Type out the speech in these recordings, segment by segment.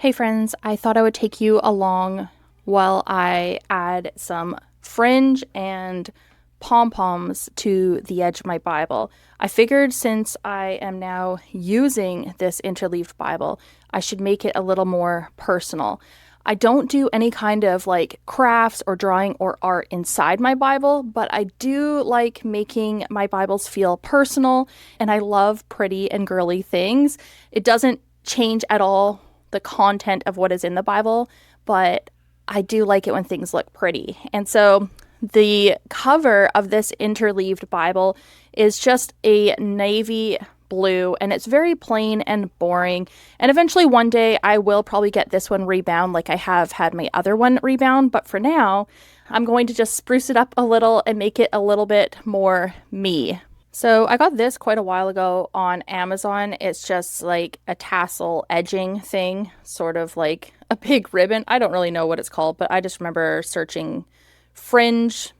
Hey friends, I thought I would take you along while I add some fringe and pom poms to the edge of my Bible. I figured since I am now using this interleaved Bible, I should make it a little more personal. I don't do any kind of like crafts or drawing or art inside my Bible, but I do like making my Bibles feel personal, and I love pretty and girly things. It doesn't change at all the content of what is in the Bible, but I do like it when things look pretty. And so the cover of this interleaved Bible is just a navy blue, and it's very plain and boring. And eventually one day I will probably get this one rebound like I have had my other one rebound, but for now I'm going to just spruce it up a little and make it a little bit more me. So I got this quite a while ago on Amazon. It's just like a tassel edging thing, sort of like a big ribbon. I don't really know what it's called, but I just remember searching Fringe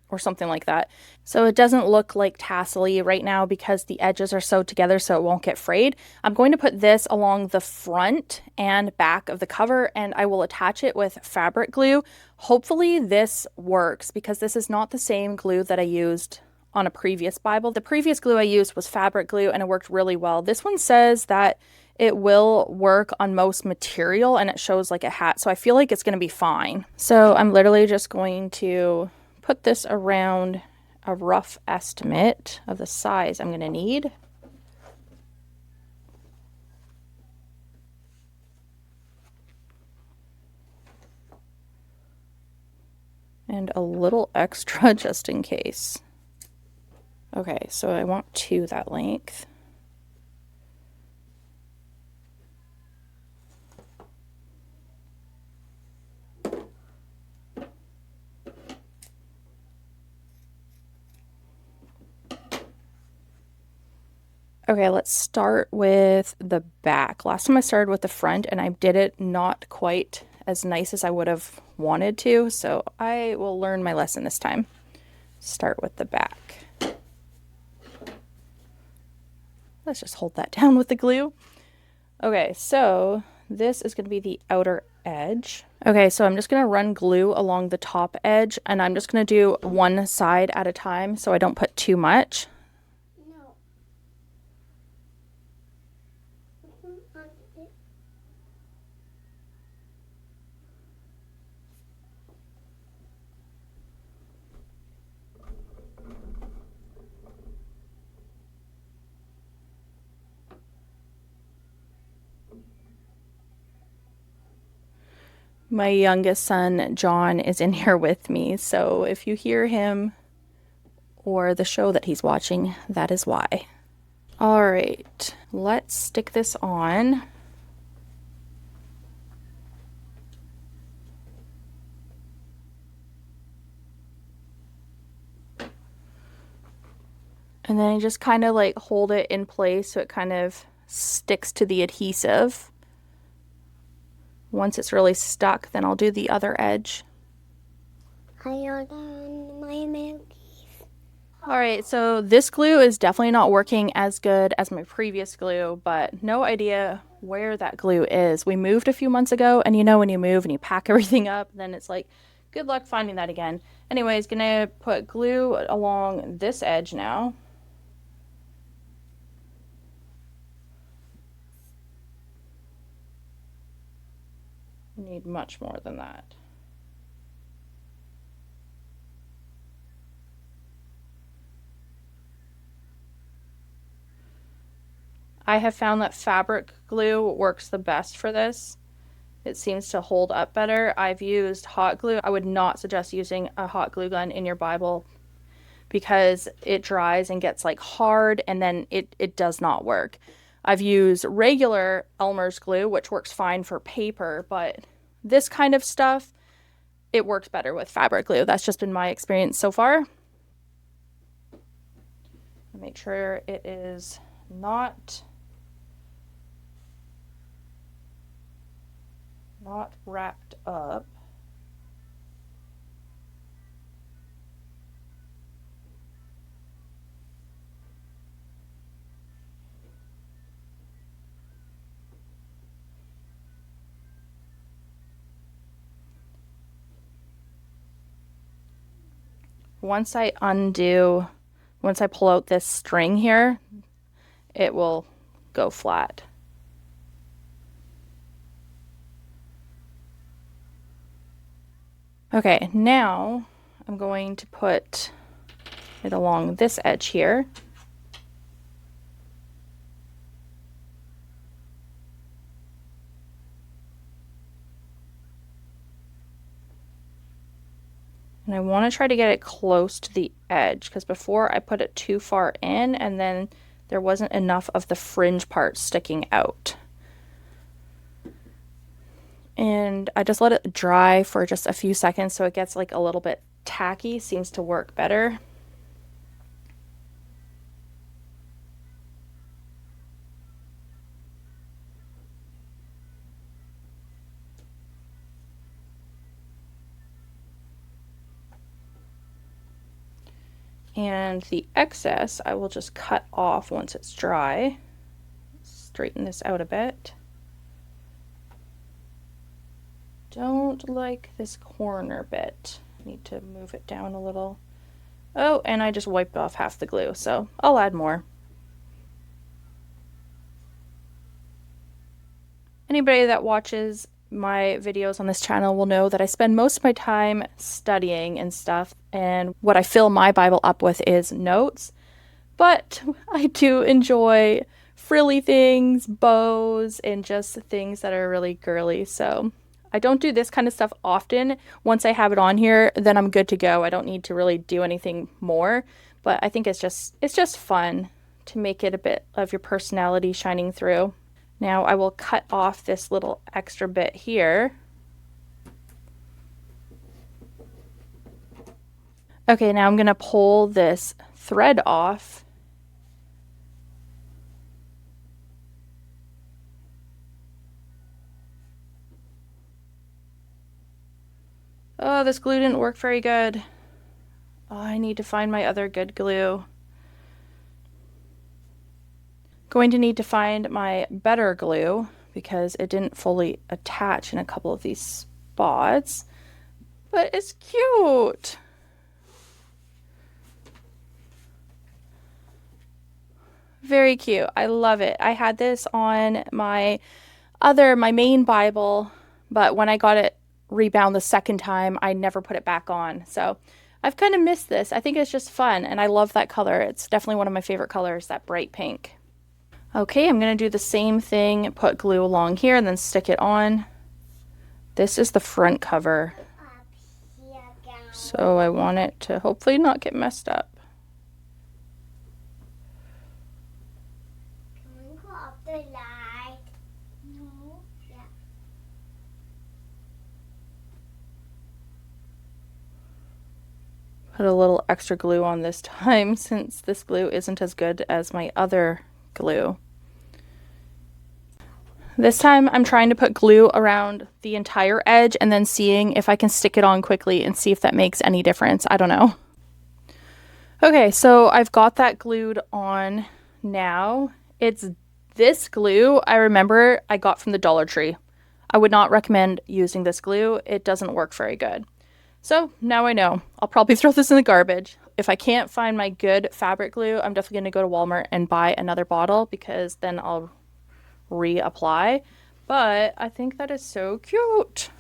or something like that. So it doesn't look like tassel-y right now because the edges are sewed together so it won't get frayed. I'm going to put this along the front and back of the cover, and I will attach it with fabric glue. Hopefully this works because this is not the same glue that I used on a previous Bible. The previous glue I used was fabric glue and it worked really well. This one says that it will work on most material and it shows like a hat, so I feel like it's going to be fine. So I'm literally just going to put this around a rough estimate of the size I'm going to need. And a little extra just in case. Okay, so I want two that length. Okay, let's start with the back. Last time I started with the front and I did it not quite as nice as I would have wanted to, so I will learn my lesson this time. Start with the back. Let's just hold that down with the glue. Okay, so this is going to be the outer edge. Okay, so I'm just going to run glue along the top edge, and I'm just going to do one side at a time so I don't put too much. My youngest son, John, is in here with me, so if you hear him or the show that he's watching, that is why. All right, let's stick this on. And then I just kind of like hold it in place so it kind of sticks to the adhesive. Once it's really stuck, then I'll do the other edge. Alright, so this glue is definitely not working as good as my previous glue, but no idea where that glue is. We moved a few months ago, and you know when you move and you pack everything up, then it's like, good luck finding that again. Anyways, gonna put glue along this edge now. Need much more than that. I have found that fabric glue works the best for this. It seems to hold up better. I've used hot glue. I would not suggest using a hot glue gun in your Bible because it dries and gets like hard, and then it does not work. I've used regular Elmer's glue, which works fine for paper, but this kind of stuff, it works better with fabric glue. That's just been my experience so far. Make sure it is not wrapped up. once I pull out this string here, it will go flat. Okay, now I'm going to put it along this edge here. And I want to try to get it close to the edge because before I put it too far in and then there wasn't enough of the fringe part sticking out. And I just let it dry for just a few seconds so it gets like a little bit tacky. Seems to work better. And the excess I will just cut off once it's dry. Straighten this out a bit. Don't like this corner bit. Need to move it down a little. Oh, and I just wiped off half the glue, so I'll add more. Anybody that watches my videos on this channel will know that I spend most of my time studying and stuff, and what I fill my Bible up with is notes. But I do enjoy frilly things, bows, and just things that are really girly. So I don't do this kind of stuff often. Once I have it on here, then I'm good to go. I don't need to really do anything more. But I think it's just fun to make it a bit of your personality shining through. Now I will cut off this little extra bit here. Okay, now I'm going to pull this thread off. Oh, this glue didn't work very good. Oh, I need to find my other good glue. Going to need to find my better glue because it didn't fully attach in a couple of these spots. But it's cute. Very cute. I love it. I had this on my main Bible, but when I got it rebound the second time, I never put it back on. So I've kind of missed this. I think it's just fun, and I love that color. It's definitely one of my favorite colors, that bright pink. Okay, I'm going to do the same thing, put glue along here and then stick it on. This is the front cover, so I want it to hopefully not get messed up. Can we go up the light? No. Yeah. Put a little extra glue on this time since this glue isn't as good as my other glue. This time I'm trying to put glue around the entire edge and then seeing if I can stick it on quickly and see if that makes any difference. I don't know. Okay, so I've got that glued on now. It's this glue I remember I got from the Dollar Tree. I would not recommend using this glue. It doesn't work very good. So now I know. I'll probably throw this in the garbage. If I can't find my good fabric glue, I'm definitely going to go to Walmart and buy another bottle because then I'll reapply. But I think that is so cute.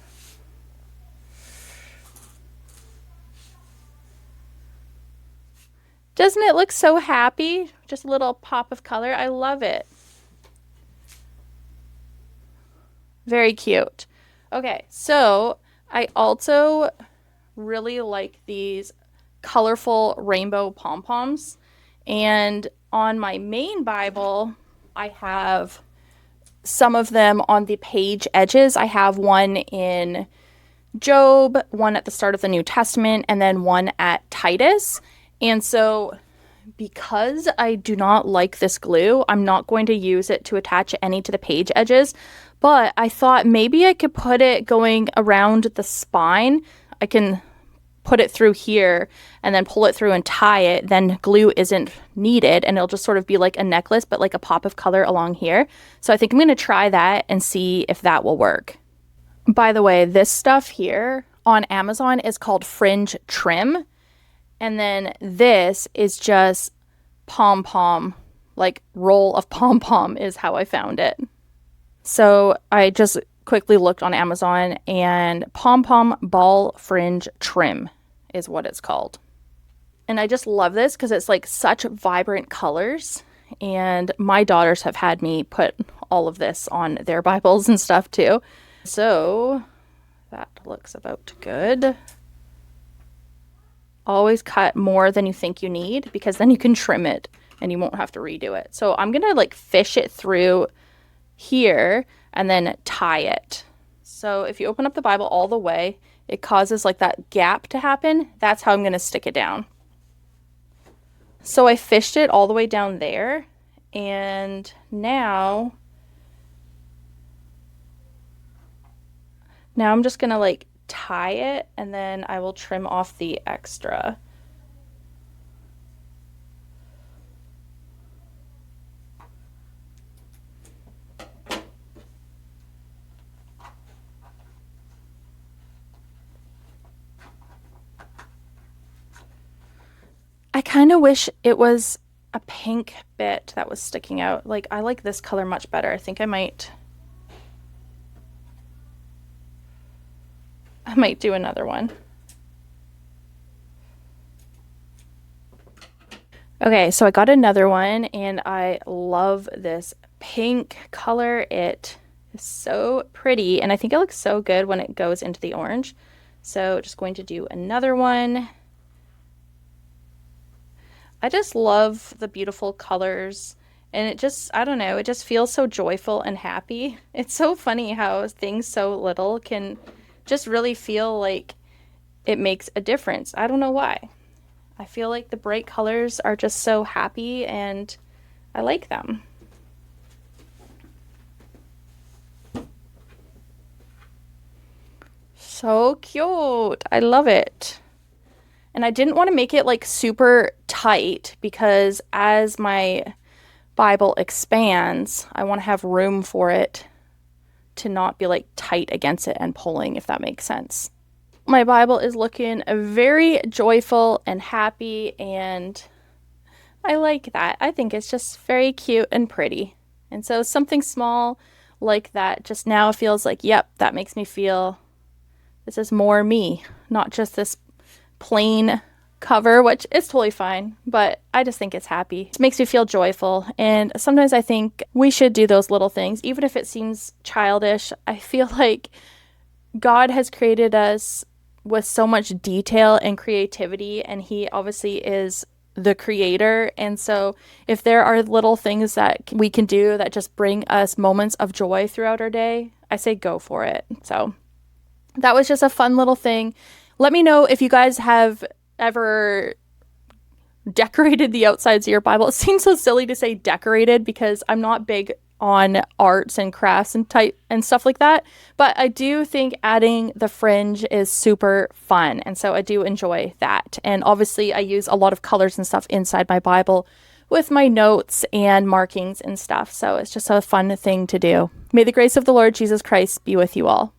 Doesn't it look so happy? Just a little pop of color. I love it. Very cute. Okay, so I also really like these colorful rainbow pom-poms. And on my main Bible, I have some of them on the page edges. I have one in Job, one at the start of the New Testament, and then one at Titus. And so because I do not like this glue, I'm not going to use it to attach any to the page edges. But I thought maybe I could put it going around the spine. I can put it through here and then pull it through and tie it. Then glue isn't needed and it'll just sort of be like a necklace, but like a pop of color along here. So I think I'm going to try that and see if that will work. By the way, this stuff here on Amazon is called Fringe trim. And then this is just pom pom, like roll of pom pom is how I found it. So I just quickly looked on Amazon, and pom pom ball fringe trim is what it's called. And I just love this because it's like such vibrant colors. And my daughters have had me put all of this on their Bibles and stuff too. So that looks about good. Always cut more than you think you need, because then you can trim it and you won't have to redo it. So I'm gonna like fish it through here and then tie it. So if you open up the Bible all the way, it causes like that gap to happen. That's how I'm gonna stick it down. So I fished it all the way down there, and now I'm just gonna like tie it, and then I will trim off the extra. I kind of wish it was a pink bit that was sticking out. Like, I like this color much better. I think I might do another one. Okay, so I got another one, and I love this pink color. It is so pretty, and I think it looks so good when it goes into the orange. So just going to do another one. I just love the beautiful colors, and it just, I don't know, it just feels so joyful and happy. It's so funny how things so little can just really feel like it makes a difference. I don't know why. I feel like the bright colors are just so happy, and I like them. So cute. I love it. And I didn't want to make it like super tight, because as my Bible expands, I want to have room for it to not be like tight against it and pulling, if that makes sense. My Bible is looking very joyful and happy, and I like that. I think it's just very cute and pretty. And so something small like that just now feels like, yep, that makes me feel this is more me, not just this plain cover, which is totally fine, but I just think it's happy. It makes me feel joyful, and sometimes I think we should do those little things, even if it seems childish. I feel like God has created us with so much detail and creativity, and He obviously is the creator. And so if there are little things that we can do that just bring us moments of joy throughout our day, I say go for it. So that was just a fun little thing. Let me know if you guys have ever decorated the outsides of your Bible. It seems so silly to say decorated, because I'm not big on arts and crafts and type and stuff like that, but I do think adding the fringe is super fun, and so I do enjoy that. And obviously I use a lot of colors and stuff inside my Bible with my notes and markings and stuff, so it's just a fun thing to do. May the grace of the Lord Jesus Christ be with you all.